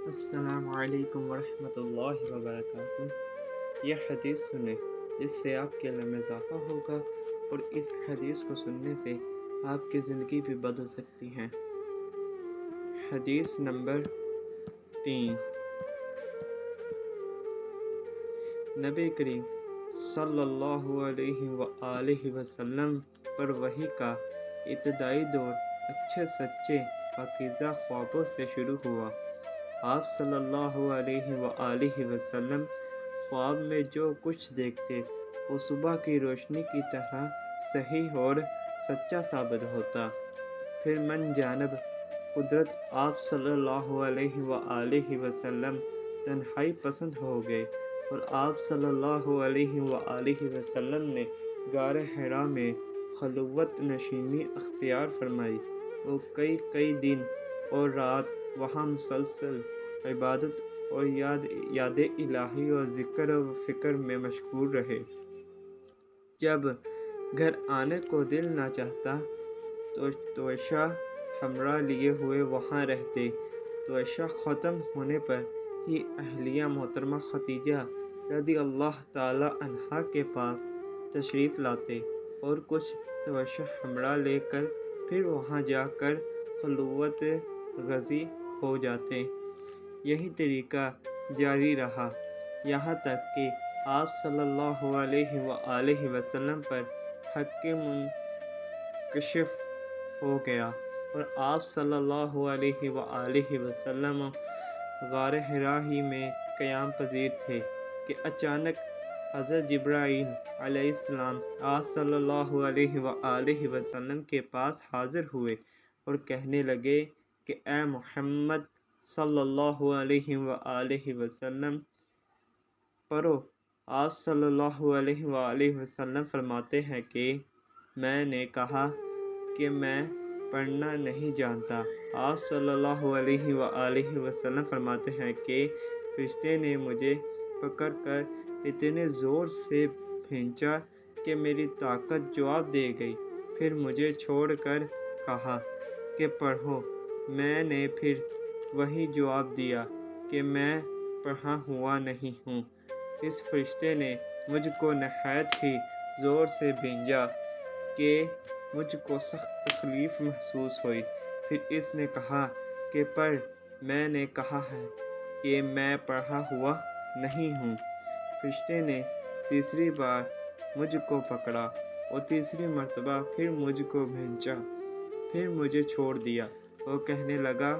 السلام علیکم ورحمۃ اللہ وبرکاتہ۔ یہ حدیث سنیں جس سے آپ کے علم میں اضافہ ہوگا، اور اس حدیث کو سننے سے آپ کی زندگی بھی بدل سکتی ہے۔ حدیث نمبر 3، نبی کریم صلی اللہ علیہ وآلہ وسلم پر وحی کا ابتدائی دور اچھے سچے پاکیزہ خوابوں سے شروع ہوا۔ آپ صلی اللہ علیہ وآلہ وسلم خواب میں جو کچھ دیکھتے وہ صبح کی روشنی کی طرح صحیح اور سچا ثابت ہوتا۔ پھر من جانب قدرت آپ صلی اللہ علیہ وآلہ وسلم تنہائی پسند ہو گئے، اور آپ صلی اللہ علیہ وآلہ وسلم نے غار حرا میں خلوت نشینی اختیار فرمائی۔ وہ کئی دن اور رات وہاں مسلسل عبادت اور یاد الہی اور ذکر و فکر میں مشغول رہے۔ جب گھر آنے کو دل نہ چاہتا تو توشہ حمرا لیے ہوئے وہاں رہتے۔ توشہ ختم ہونے پر ہی اہلیہ محترمہ خدیجہ رضی اللہ تعالی عنہا کے پاس تشریف لاتے اور کچھ توشہ حمرا لے کر پھر وہاں جا کر خلوت غزی ہو جاتے۔ یہی طریقہ جاری رہا یہاں تک کہ آپ صلی اللہ علیہ وآلہ وسلم پر حق منکشف ہو گیا، اور آپ صلی اللہ علیہ وآلہ وسلم غار حرا ہی میں قیام پذیر تھے کہ اچانک حضرت جبرائیل علیہ السلام آپ صلی اللہ علیہ وآلہ وسلم کے پاس حاضر ہوئے اور کہنے لگے کہ اے محمد صلی اللہ علیہ وآلہ وسلم پڑھو۔ آپ صلی اللہ علیہ وآلہ وسلم فرماتے ہیں کہ میں نے کہا کہ میں پڑھنا نہیں جانتا۔ آپ صلی اللہ علیہ وآلہ وسلم فرماتے ہیں کہ فرشتے نے مجھے پکڑ کر اتنے زور سے کھینچا کہ میری طاقت جواب دے گئی۔ پھر مجھے چھوڑ کر کہا کہ پڑھو۔ میں نے پھر وہی جواب دیا کہ میں پڑھا ہوا نہیں ہوں۔ اس فرشتے نے مجھ کو نہایت ہی زور سے بھینجا کہ مجھ کو سخت تکلیف محسوس ہوئی۔ پھر اس نے کہا کہ پڑھ۔ میں نے کہا ہے کہ میں پڑھا ہوا نہیں ہوں۔ فرشتے نے تیسری بار مجھ کو پکڑا اور تیسری مرتبہ پھر مجھ کو بھینچا، پھر مجھے چھوڑ دیا اور کہنے لگا